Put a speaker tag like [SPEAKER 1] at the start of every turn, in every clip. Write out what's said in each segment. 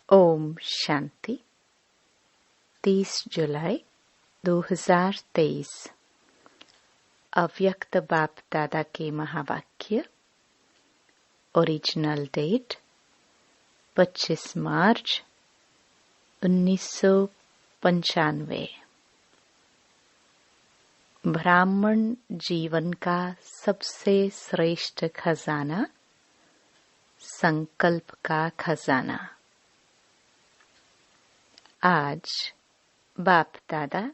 [SPEAKER 1] ओम शांति। 30 जुलाई 2023। अव्यक्त बाप दादा के महावाक्य। ओरिजिनल डेट 25 मार्च 1995। ब्राह्मण जीवन का सबसे श्रेष्ठ खजाना संकल्प का खजाना। आज बाप दादा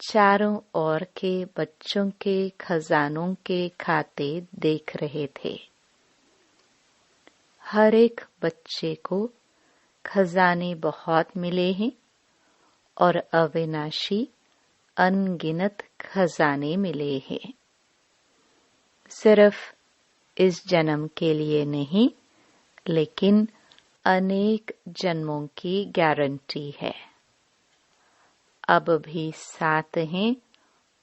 [SPEAKER 1] चारों ओर के बच्चों के खजानों के खाते देख रहे थे। हर एक बच्चे को खजाने बहुत मिले हैं और अविनाशी अनगिनत खजाने मिले हैं। सिर्फ इस जन्म के लिए नहीं, लेकिन अनेक जन्मों की गारंटी है। अब भी साथ हैं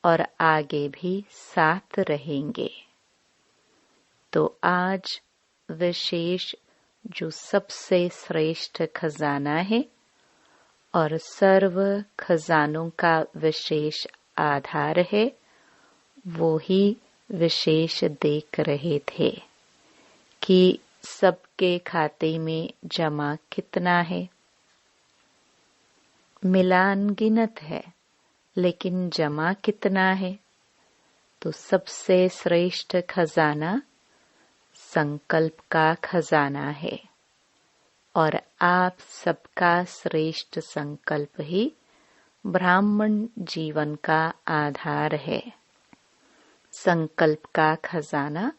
[SPEAKER 1] और आगे भी साथ रहेंगे। तो आज विशेष जो सबसे श्रेष्ठ खजाना है और सर्व खजानों का विशेष आधार है, वो ही विशेष देख रहे थे कि सबके खाते में जमा कितना है। मिला अनगिनत है, लेकिन जमा कितना है? तो सबसे श्रेष्ठ खजाना संकल्प का खजाना है और आप सबका श्रेष्ठ संकल्प ही ब्राह्मण जीवन का आधार है। संकल्प का खजाना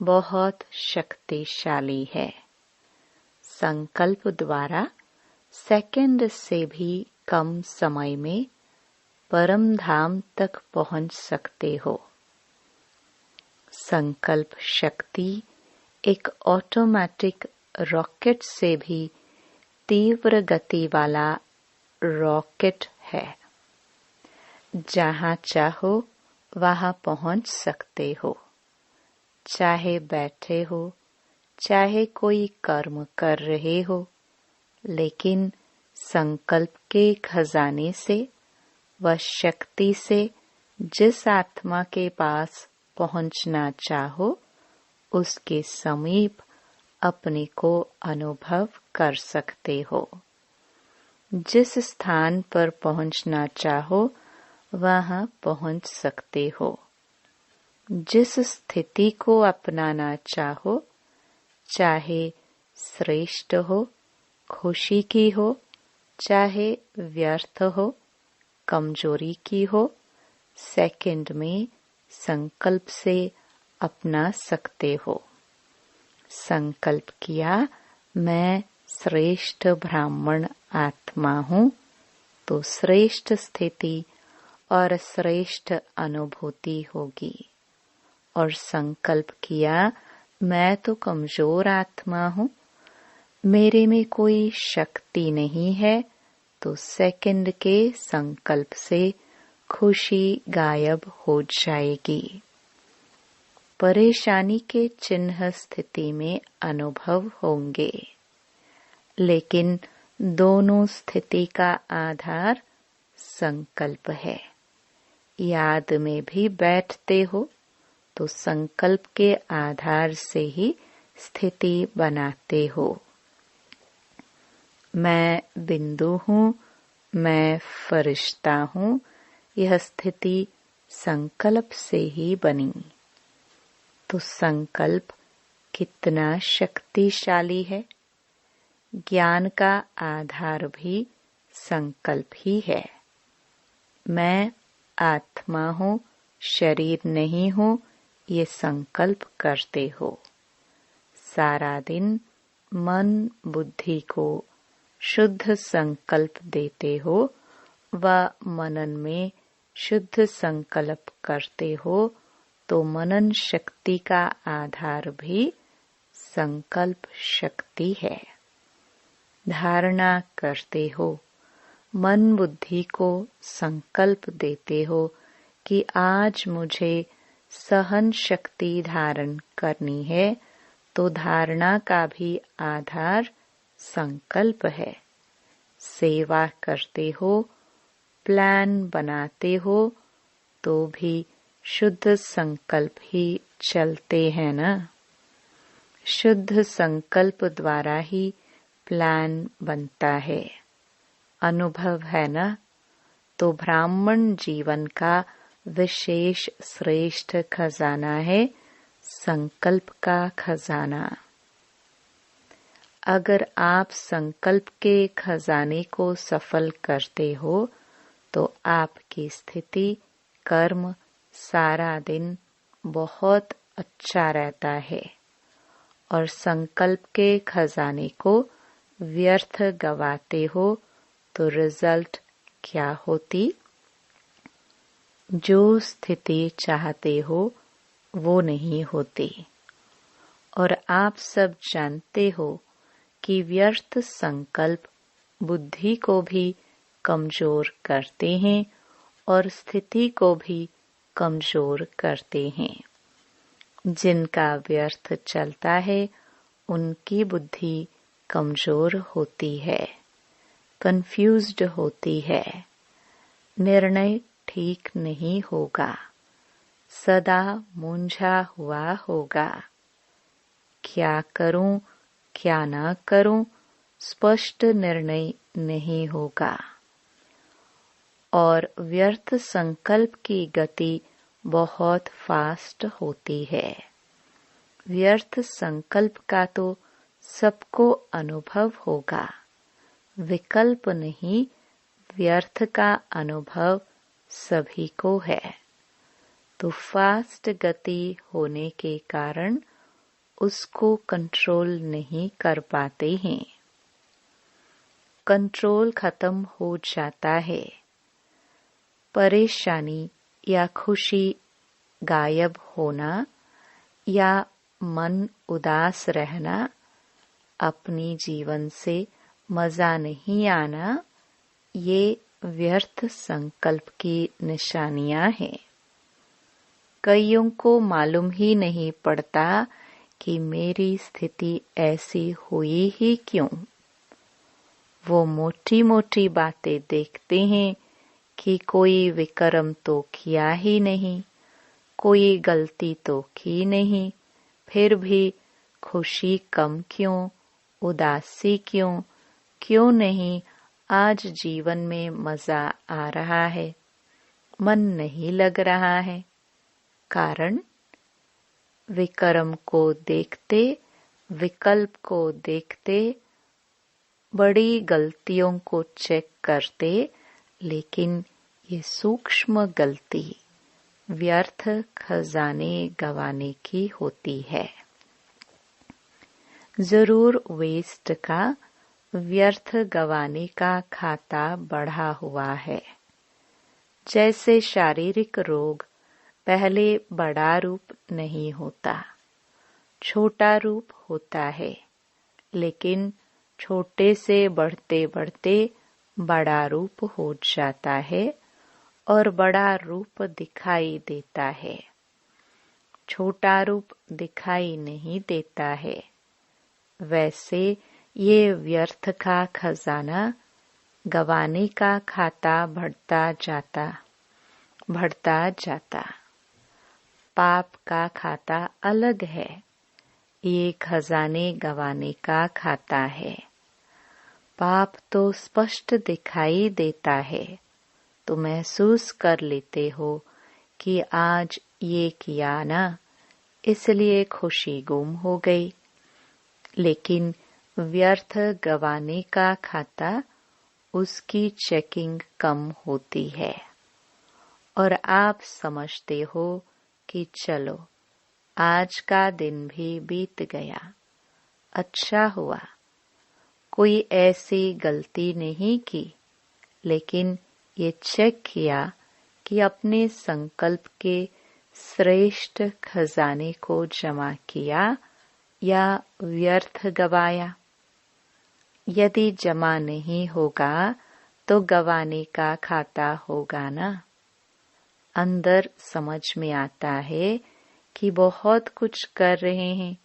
[SPEAKER 1] बहुत शक्तिशाली है। संकल्प द्वारा सेकंड से भी कम समय में परम धाम तक पहुंच सकते हो। संकल्प शक्ति एक ऑटोमेटिक रॉकेट से भी तीव्र गति वाला रॉकेट है। जहां चाहो वहां पहुंच सकते हो। चाहे बैठे हो, चाहे कोई कर्म कर रहे हो, लेकिन संकल्प के खजाने से व शक्ति से जिस आत्मा के पास पहुंचना चाहो, उसके समीप अपने को अनुभव कर सकते हो। जिस स्थान पर पहुंचना चाहो, वहां पहुंच सकते हो। जिस स्थिति को अपनाना चाहो, चाहे श्रेष्ठ हो, खुशी की हो, चाहे व्यर्थ हो, कमजोरी की हो, सेकंड में संकल्प से अपना सकते हो। संकल्प किया मैं श्रेष्ठ ब्राह्मण आत्मा हूँ, तो श्रेष्ठ स्थिति और श्रेष्ठ अनुभूति होगी। और संकल्प किया मैं तो कमजोर आत्मा हूँ, मेरे में कोई शक्ति नहीं है, तो सेकंड के संकल्प से खुशी गायब हो जाएगी। परेशानी के चिन्ह स्थिति में अनुभव होंगे, लेकिन दोनों स्थिति का आधार संकल्प है। याद में भी बैठते हो तो संकल्प के आधार से ही स्थिति बनाते हो। मैं बिंदु हूँ, मैं फरिश्ता हूँ, यह स्थिति संकल्प से ही बनी। तो संकल्प कितना शक्तिशाली है। ज्ञान का आधार भी संकल्प ही है। मैं आत्मा हूँ, शरीर नहीं हूँ, ये संकल्प करते हो। सारा दिन मन बुद्धि को शुद्ध संकल्प देते हो व मनन में शुद्ध संकल्प करते हो, तो मनन शक्ति का आधार भी संकल्प शक्ति है। धारणा करते हो, मन बुद्धि को संकल्प देते हो कि आज मुझे सहन शक्ति धारण करनी है, तो धारणा का भी आधार संकल्प है। सेवा करते हो, प्लान बनाते हो, तो भी शुद्ध संकल्प ही चलते हैं ना। शुद्ध संकल्प द्वारा ही प्लान बनता है। अनुभव है ना। तो ब्राह्मण जीवन का विशेष श्रेष्ठ खजाना है संकल्प का खजाना। अगर आप संकल्प के खजाने को सफल करते हो तो आपकी स्थिति, कर्म सारा दिन बहुत अच्छा रहता है। और संकल्प के खजाने को व्यर्थ गवाते हो तो रिजल्ट क्या होती? जो स्थिति चाहते हो वो नहीं होती। और आप सब जानते हो कि व्यर्थ संकल्प बुद्धि को भी कमजोर करते हैं और स्थिति को भी कमजोर करते हैं। जिनका व्यर्थ चलता है उनकी बुद्धि कमजोर होती है, कंफ्यूज्ड होती है, निर्णय ठीक नहीं होगा, सदा मूंझा हुआ होगा। क्या करूं, क्या ना करूं, स्पष्ट निर्णय नहीं होगा। और व्यर्थ संकल्प की गति बहुत फास्ट होती है। व्यर्थ संकल्प का तो सबको अनुभव होगा, विकल्प नहीं, व्यर्थ का अनुभव सभी को है। तो फास्ट गति होने के कारण उसको कंट्रोल नहीं कर पाते हैं। कंट्रोल खत्म हो जाता है। परेशानी या खुशी गायब होना या मन उदास रहना, अपनी जीवन से मजा नहीं आना, ये व्यर्थ संकल्प की निशानियां हैं। कईयों को मालूम ही नहीं पड़ता कि मेरी स्थिति ऐसी हुई ही क्यों। वो मोटी मोटी बातें देखते हैं कि कोई विकर्म तो किया ही नहीं, कोई गलती तो की नहीं, फिर भी खुशी कम क्यों, उदासी क्यों, क्यों नहीं आज जीवन में मजा आ रहा है, मन नहीं लग रहा है। कारण विकर्म को देखते, विकल्प को देखते, बड़ी गलतियों को चेक करते, लेकिन ये सूक्ष्म गलती व्यर्थ खजाने गंवाने की होती है। जरूर वेस्ट का, व्यर्थ गंवाने का खाता बढ़ा हुआ है। जैसे शारीरिक रोग पहले बड़ा रूप नहीं होता, छोटा रूप होता है, लेकिन छोटे से बढ़ते बढ़ते बड़ा रूप हो जाता है और बड़ा रूप दिखाई देता है। छोटा रूप दिखाई नहीं देता है। वैसे ये व्यर्थ का खजाना गंवाने का खाता बढ़ता जाता। पाप का खाता अलग है, ये खजाने गंवाने का खाता है। पाप तो स्पष्ट दिखाई देता है, तो महसूस कर लेते हो कि आज ये किया ना, इसलिए खुशी गुम हो गई। लेकिन व्यर्थ गंवाने का खाता, उसकी चेकिंग कम होती है और आप समझते हो कि चलो आज का दिन भी बीत गया, अच्छा हुआ, कोई ऐसी गलती नहीं की, लेकिन ये चेक किया कि अपने संकल्प के श्रेष्ठ खजाने को जमा किया या व्यर्थ गवाया। यदि जमा नहीं होगा तो गंवाने का खाता होगा ना। अंदर समझ में आता है कि बहुत कुछ कर रहे हैं,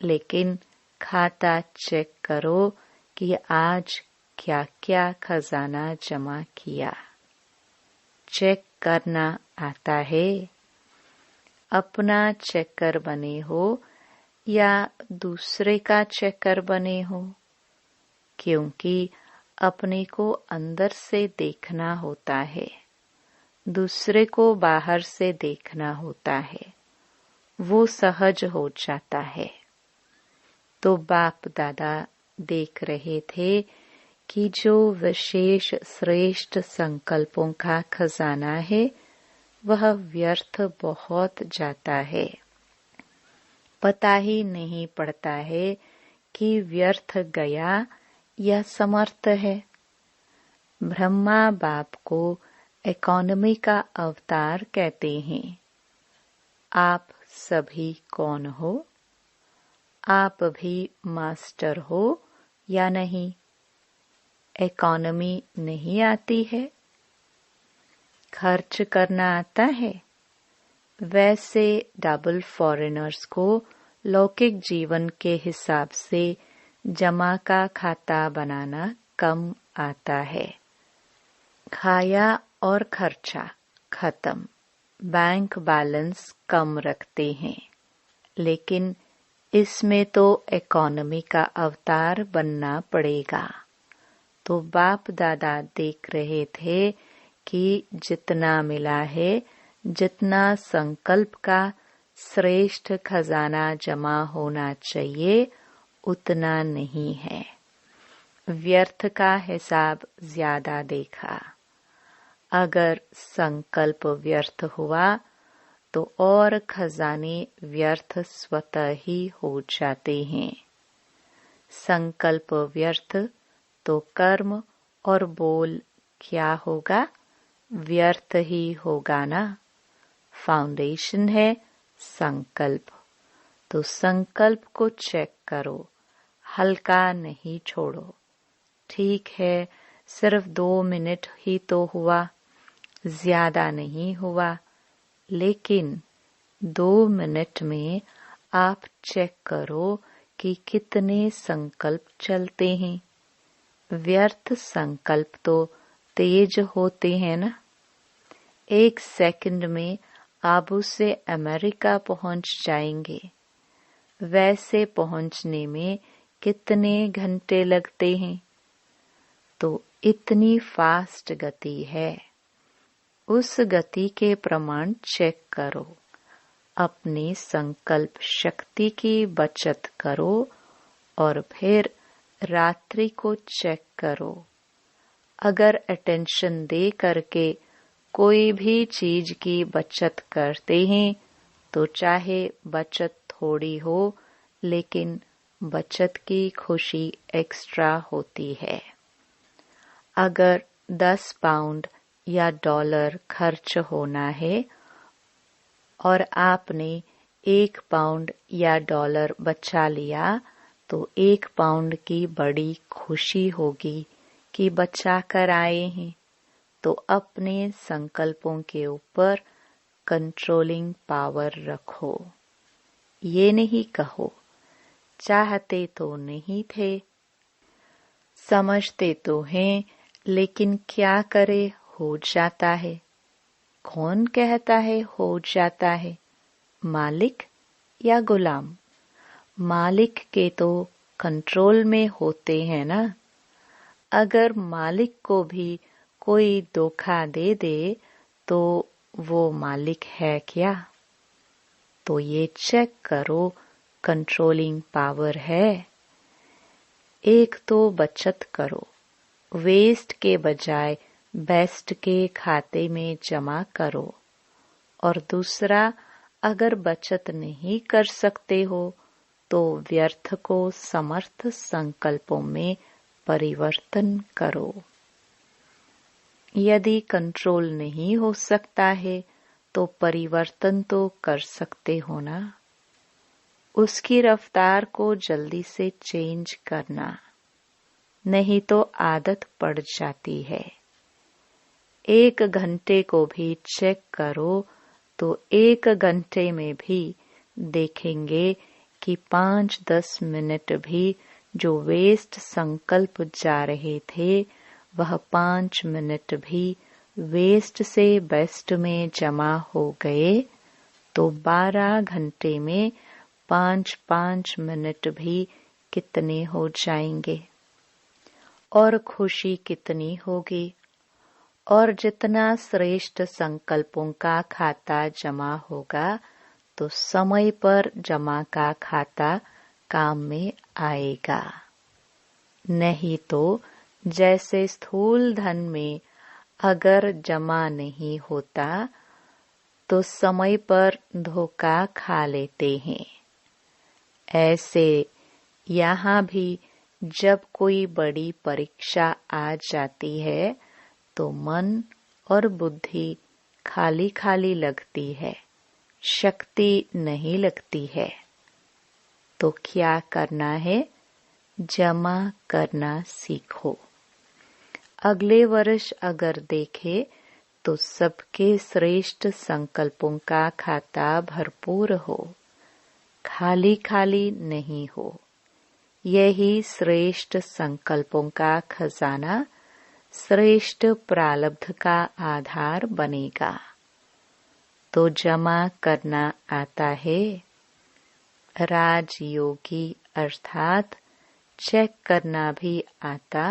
[SPEAKER 1] लेकिन खाता चेक करो कि आज क्या क्या खजाना जमा किया। चेक करना आता है? अपना चेकर बने हो या दूसरे का चेकर बने हो? क्योंकि अपने को अंदर से देखना होता है, दूसरे को बाहर से देखना होता है, वो सहज हो जाता है। तो बाप दादा देख रहे थे कि जो विशेष श्रेष्ठ संकल्पों का खजाना है वह व्यर्थ बहुत जाता है। पता ही नहीं पड़ता है कि व्यर्थ गया या समर्थ है। ब्रह्मा बाप को इकोनॉमी का अवतार कहते हैं। आप सभी कौन हो? आप भी मास्टर हो या नहीं? इकोनॉमी नहीं आती है? खर्च करना आता है? वैसे डबल फॉरेनर्स को लौकिक जीवन के हिसाब से जमा का खाता बनाना कम आता है। खाया और खर्चा खत्म, बैंक बैलेंस कम रखते हैं। लेकिन इसमें तो इकोनॉमी का अवतार बनना पड़ेगा। तो बाप दादा देख रहे थे कि जितना मिला है, जितना संकल्प का श्रेष्ठ खजाना जमा होना चाहिए उतना नहीं है। व्यर्थ का हिसाब ज्यादा देखा। अगर संकल्प व्यर्थ हुआ तो और खजाने व्यर्थ स्वतः ही हो जाते हैं। संकल्प व्यर्थ तो कर्म और बोल क्या होगा? व्यर्थ ही होगा ना। फाउंडेशन है संकल्प। तो संकल्प को चेक करो, हल्का नहीं छोड़ो। ठीक है, सिर्फ 2 मिनट ही तो हुआ, ज्यादा नहीं हुआ, लेकिन 2 मिनट में आप चेक करो कि कितने संकल्प चलते हैं। व्यर्थ संकल्प तो तेज होते हैं ना। 1 सेकंड में आबू से अमेरिका पहुंच जाएंगे। वैसे पहुंचने में कितने घंटे लगते हैं? तो इतनी फास्ट गति है। उस गति के प्रमाण चेक करो। अपनी संकल्प शक्ति की बचत करो और फिर रात्रि को चेक करो। अगर अटेंशन दे करके कोई भी चीज की बचत करते हैं तो चाहे बचत थोड़ी हो, लेकिन बचत की खुशी एक्स्ट्रा होती है। अगर 10 पाउंड या डॉलर खर्च होना है और आपने 1 पाउंड या डॉलर बचा लिया तो 1 पाउंड की बड़ी खुशी होगी कि बचा कर आए हैं। तो अपने संकल्पों के ऊपर कंट्रोलिंग पावर रखो। ये नहीं कहो चाहते तो नहीं थे, समझते तो हैं, लेकिन क्या करे हो जाता है। कौन कहता है हो जाता है? मालिक या गुलाम? मालिक के तो कंट्रोल में होते हैं ना। अगर मालिक को भी कोई धोखा दे दे तो वो मालिक है क्या? तो ये चेक करो कंट्रोलिंग पावर है। एक तो बचत करो, वेस्ट के बजाय बेस्ट के खाते में जमा करो। और दूसरा, अगर बचत नहीं कर सकते हो तो व्यर्थ को समर्थ संकल्पों में परिवर्तन करो। यदि कंट्रोल नहीं हो सकता है तो परिवर्तन तो कर सकते हो ना। उसकी रफ्तार को जल्दी से चेंज करना, नहीं तो आदत पड़ जाती है। 1 घंटे को भी चेक करो तो 1 घंटे में भी देखेंगे कि 5-10 मिनट भी जो वेस्ट संकल्प जा रहे थे वह 5 मिनट भी वेस्ट से बेस्ट में जमा हो गए तो 12 घंटे में 5-5 मिनट भी कितने हो जाएंगे और खुशी कितनी होगी। और जितना श्रेष्ठ संकल्पों का खाता जमा होगा तो समय पर जमा का खाता काम में आएगा। नहीं तो जैसे स्थूल धन में अगर जमा नहीं होता तो समय पर धोखा खा लेते हैं। ऐसे यहाँ भी जब कोई बड़ी परीक्षा आ जाती है तो मन और बुद्धि खाली खाली लगती है, शक्ति नहीं लगती है। तो क्या करना है? जमा करना सीखो। अगले वर्ष अगर देखे तो सबके श्रेष्ठ संकल्पों का खाता भरपूर हो, खाली खाली नहीं हो। यही श्रेष्ठ संकल्पों का खजाना श्रेष्ठ प्रारब्ध का आधार बनेगा। तो जमा करना आता है? राजयोगी अर्थात चेक करना भी आता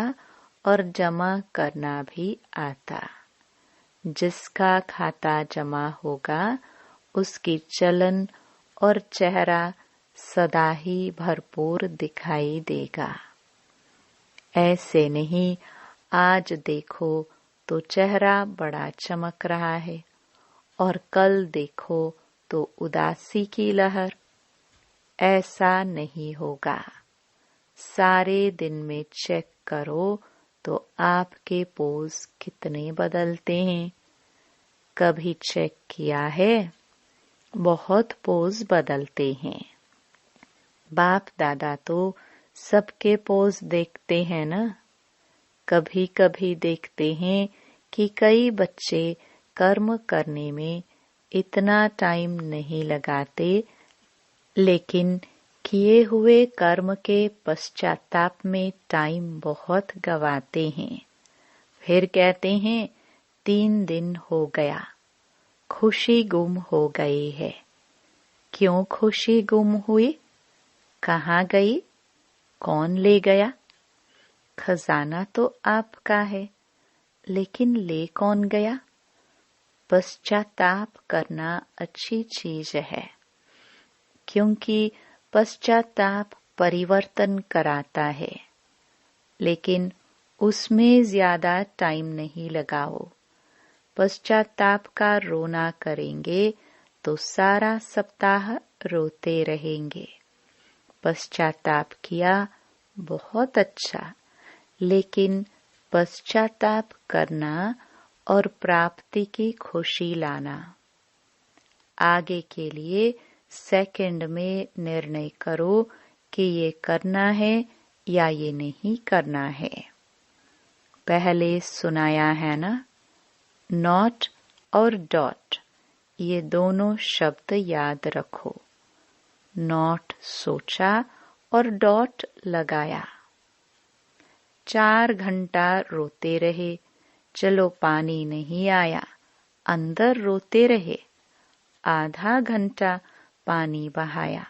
[SPEAKER 1] और जमा करना भी आता। जिसका खाता जमा होगा उसकी चलन और चेहरा सदा ही भरपूर दिखाई देगा। ऐसे नहीं आज देखो तो चेहरा बड़ा चमक रहा है और कल देखो तो उदासी की लहर। ऐसा नहीं होगा। सारे दिन में चेक करो तो आपके पोज कितने बदलते हैं। कभी चेक किया है? बहुत पोज बदलते हैं। बाप दादा तो सबके पोज देखते हैं ना। कभी कभी देखते हैं कि कई बच्चे कर्म करने में इतना टाइम नहीं लगाते, लेकिन किए हुए कर्म के पश्चाताप में टाइम बहुत गवाते हैं। फिर कहते हैं 3 दिन हो गया, खुशी गुम हो गई है। क्यों खुशी गुम हुई? कहाँ गई? कौन ले गया? खजाना तो आपका है, लेकिन ले कौन गया? पश्चाताप करना अच्छी चीज है, क्योंकि पश्चाताप परिवर्तन कराता है। लेकिन उसमें ज्यादा टाइम नहीं लगाओ। पश्चाताप का रोना करेंगे तो सारा सप्ताह रोते रहेंगे। पश्चाताप किया बहुत अच्छा, लेकिन पश्चाताप करना और प्राप्ति की खुशी लाना। आगे के लिए सेकंड में निर्णय करो कि ये करना है या ये नहीं करना है। पहले सुनाया है ना, नॉट और डॉट, ये दोनों शब्द याद रखो। नॉट सोचा और डॉट लगाया। 4 घंटा रोते रहे, चलो पानी नहीं आया, अंदर रोते रहे। आधा घंटा पानी बहाया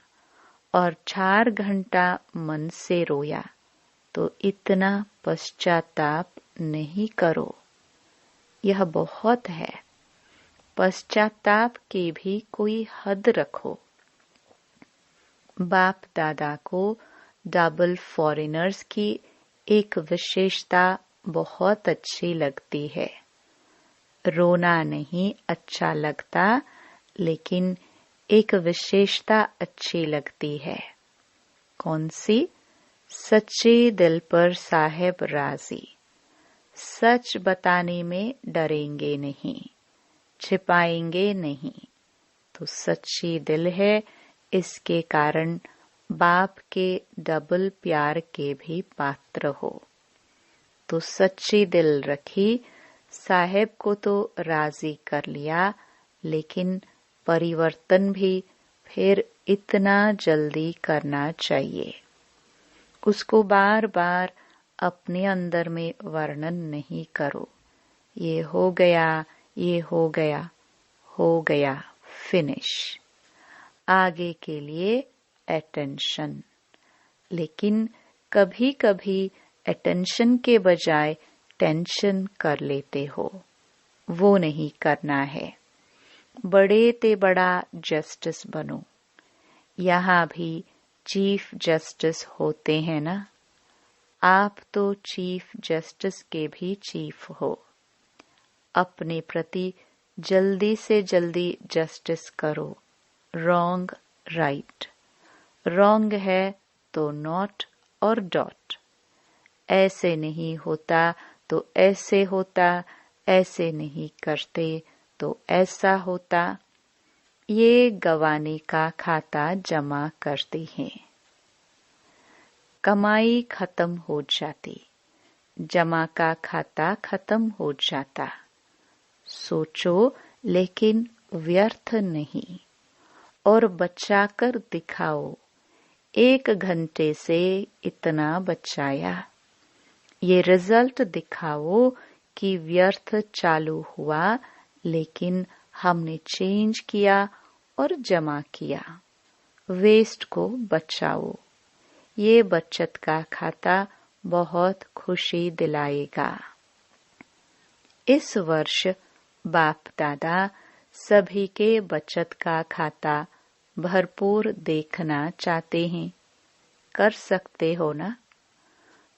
[SPEAKER 1] और 4 घंटा मन से रोया, तो इतना पश्चाताप नहीं करो। यह बहुत है। पश्चाताप की भी कोई हद रखो। बाप दादा को डबल फॉरेनर्स की एक विशेषता बहुत अच्छी लगती है। रोना नहीं अच्छा लगता, लेकिन एक विशेषता अच्छी लगती है। कौन सी? सच्चे दिल पर साहेब राजी। सच बताने में डरेंगे नहीं, छिपाएंगे नहीं। तो सच्ची दिल है, इसके कारण बाप के डबल प्यार के भी पात्र हो। तो सच्ची दिल रखी, साहेब को तो राजी कर लिया, लेकिन परिवर्तन भी फिर इतना जल्दी करना चाहिए। उसको बार बार अपने अंदर में वर्णन नहीं करो। ये हो गया, ये हो गया, हो गया, फिनिश। आगे के लिए अटेंशन। लेकिन कभी कभी अटेंशन के बजाय टेंशन कर लेते हो, वो नहीं करना है। बड़े ते बड़ा जस्टिस बनो। यहाँ भी चीफ जस्टिस होते हैं ना, आप तो चीफ जस्टिस के भी चीफ हो। अपने प्रति जल्दी से जल्दी जस्टिस करो। रॉन्ग राइट, रॉन्ग है तो नॉट और डॉट। ऐसे नहीं होता तो ऐसे होता, ऐसे नहीं करते तो ऐसा होता। ये गंवाने का खाता जमा करते हैं। कमाई खत्म हो जाती, जमा का खाता खत्म हो जाता। सोचो लेकिन व्यर्थ नहीं, और बचा कर दिखाओ। 1 घंटे से इतना बचाया, ये रिजल्ट दिखाओ कि व्यर्थ चालू हुआ, लेकिन हमने चेंज किया और जमा किया। वेस्ट को बचाओ। ये बचत का खाता बहुत खुशी दिलाएगा। इस वर्ष बाप दादा सभी के बचत का खाता भरपूर देखना चाहते हैं। कर सकते हो ना?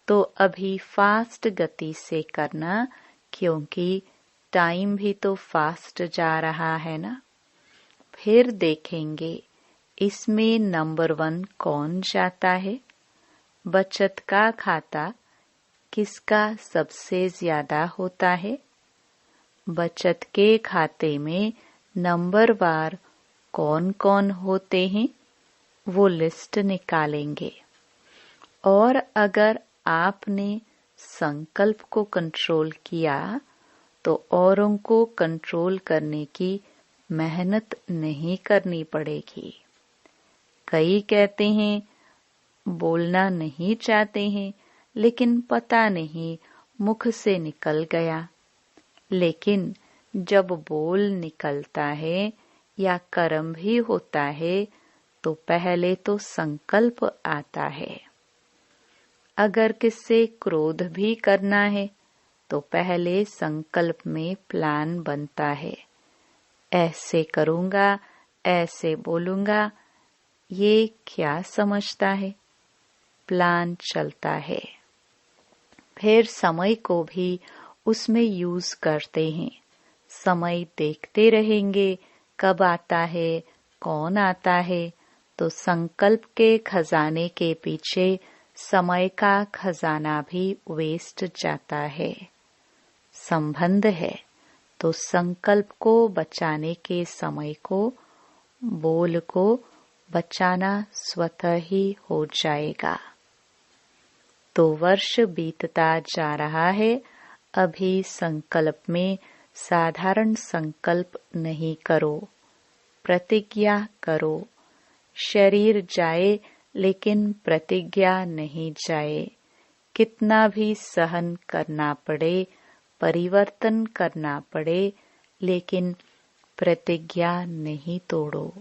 [SPEAKER 1] तो अभी फास्ट गति से करना, क्योंकि टाइम भी तो फास्ट जा रहा है ना। फिर देखेंगे इसमें नंबर 1 कौन जाता है। बचत का खाता किसका सबसे ज्यादा होता है? बचत के खाते में नंबरवार कौन कौन होते हैं, वो लिस्ट निकालेंगे। और अगर आपने संकल्प को कंट्रोल किया तो औरों को कंट्रोल करने की मेहनत नहीं करनी पड़ेगी। कई कहते हैं बोलना नहीं चाहते हैं, लेकिन पता नहीं मुख से निकल गया। लेकिन जब बोल निकलता है या कर्म भी होता है तो पहले तो संकल्प आता है। अगर किससे क्रोध भी करना है तो पहले संकल्प में प्लान बनता है। ऐसे करूंगा, ऐसे बोलूंगा। ये क्या समझता है? प्लान चलता है। फिर समय को भी उसमें यूज करते हैं। समय देखते रहेंगे कब आता है, कौन आता है। तो संकल्प के खजाने के पीछे समय का खजाना भी वेस्ट जाता है। संबंध है तो संकल्प को बचाने के समय को, बोल को बचाना स्वतः ही हो जाएगा। तो वर्ष बीतता जा रहा है। अभी संकल्प में साधारण संकल्प नहीं करो, प्रतिज्ञा करो। शरीर जाए लेकिन प्रतिज्ञा नहीं जाए। कितना भी सहन करना पड़े, परिवर्तन करना पड़े, लेकिन प्रतिज्ञा नहीं तोड़ो।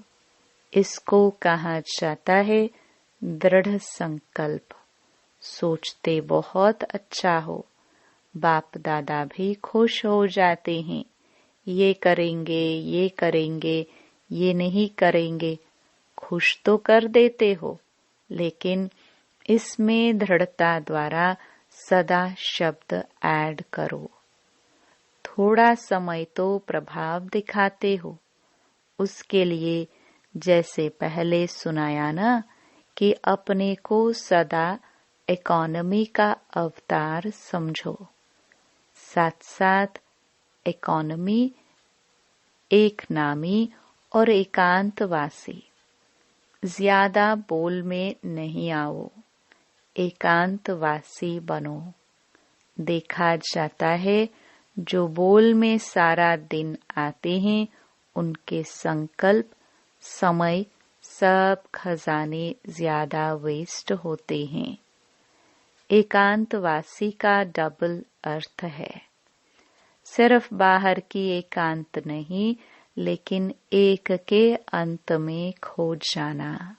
[SPEAKER 1] इसको कहा जाता है दृढ़ संकल्प। सोचते बहुत अच्छा हो, बाप दादा भी खुश हो जाते हैं। ये करेंगे, ये करेंगे, ये नहीं करेंगे। खुश तो कर देते हो, लेकिन इसमें दृढ़ता द्वारा सदा शब्द ऐड करो। थोड़ा समय तो प्रभाव दिखाते हो। उसके लिए जैसे पहले सुनाया ना कि अपने को सदा इकोनॉमी का अवतार समझो। साथ साथ इकोनॉमी, एक नामी और एकांतवासी। ज्यादा बोल में नहीं आओ, एकांतवासी बनो। देखा जाता है जो बोल में सारा दिन आते हैं उनके संकल्प, समय, सब खजाने ज्यादा वेस्ट होते हैं। एकांतवासी का डबल अर्थ है। सिर्फ बाहर की एकांत नहीं, लेकिन एक के अंत में खो जाना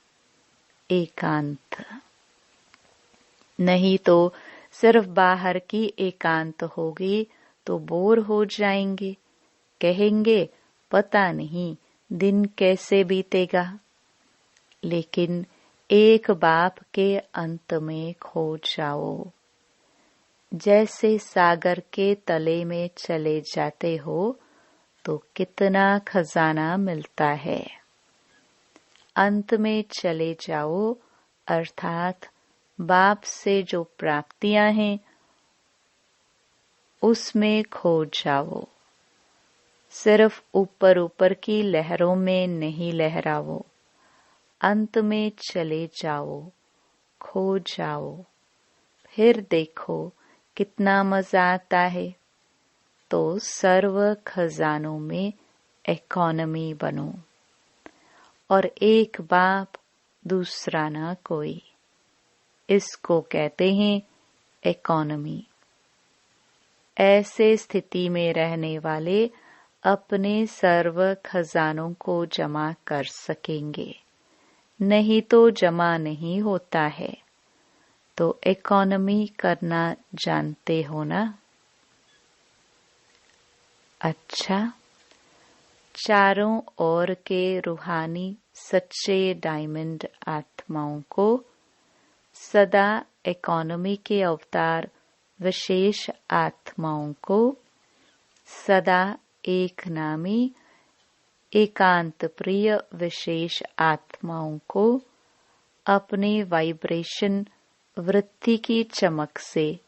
[SPEAKER 1] एकांत। नहीं तो सिर्फ बाहर की एकांत होगी तो बोर हो जाएंगे, कहेंगे पता नहीं दिन कैसे बीतेगा। लेकिन एक बाप के अंत में खो जाओ। जैसे सागर के तले में चले जाते हो तो कितना खजाना मिलता है। अंत में चले जाओ, अर्थात बाप से जो प्राप्तियां हैं उसमें खो जाओ। सिर्फ ऊपर ऊपर की लहरों में नहीं लहराओ, अंत में चले जाओ, खो जाओ। फिर देखो कितना मजा आता है। तो सर्व खजानों में इकोनॉमी बनो, और एक बाप दूसरा ना कोई। इसको कहते हैं इकोनॉमी। ऐसे स्थिति में रहने वाले अपने सर्व खजानों को जमा कर सकेंगे, नहीं तो जमा नहीं होता है। तो इकोनॉमी करना जानते हो ना? अच्छा, चारों ओर के रूहानी सच्चे डायमंड आत्माओं को सदा इकोनॉमी के अवतार विशेष आत्माओं को सदा एक नामी एकांत प्रिय विशेष आत्माओं को अपने वाइब्रेशन वृत्ति की चमक से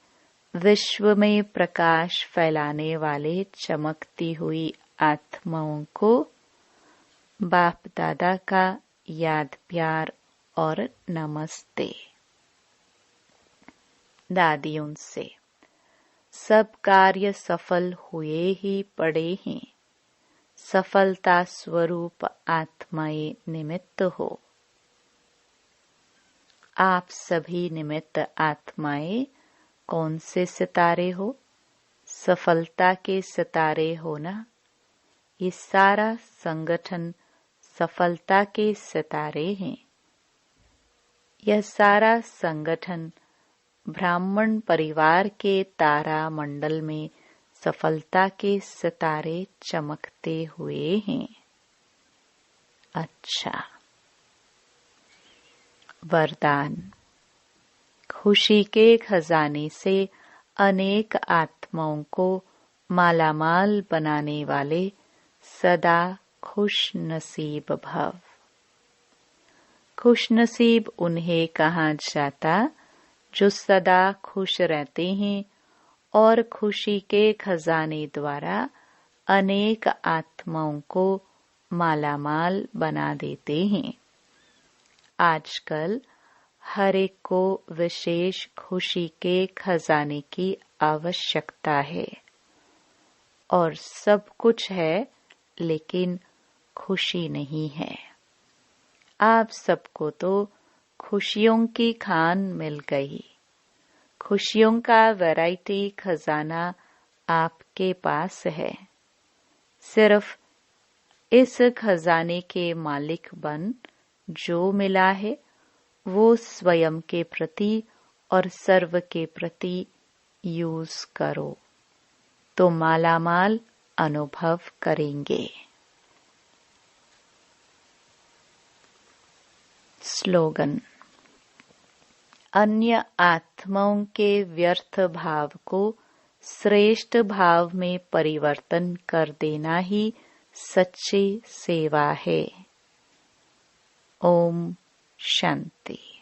[SPEAKER 1] विश्व में प्रकाश फैलाने वाले चमकती हुई आत्माओं को बाप दादा का याद प्यार और नमस्ते। दादी उनसे, सब कार्य सफल हुए ही पड़े हैं। सफलता स्वरूप आत्माएं निमित्त हो। आप सभी निमित्त आत्माएं कौन से सितारे हो? सफलता के सितारे हो ना? ये सारा संगठन सफलता के सितारे हैं। यह सारा संगठन ब्राह्मण परिवार के तारा मंडल में सफलता के सितारे चमकते हुए हैं। अच्छा, वरदान। खुशी के खजाने से अनेक आत्माओं को मालामाल बनाने वाले सदा खुश नसीब भव। खुश नसीब उन्हें कहा जाता जो सदा खुश रहते हैं और खुशी के खजाने द्वारा अनेक आत्माओं को मालामाल बना देते हैं। आजकल हर एक को विशेष खुशी के खजाने की आवश्यकता है, और सब कुछ है लेकिन खुशी नहीं है। आप सबको तो खुशियों की खान मिल गई। खुशियों का वैरायटी खजाना आपके पास है। सिर्फ इस खजाने के मालिक बन जो मिला है वो स्वयं के प्रति और सर्व के प्रति यूज करो तो मालामाल अनुभव करेंगे। स्लोगन। अन्य आत्माओं के व्यर्थ भाव को श्रेष्ठ भाव में परिवर्तन कर देना ही सच्ची सेवा है। ओम शांति।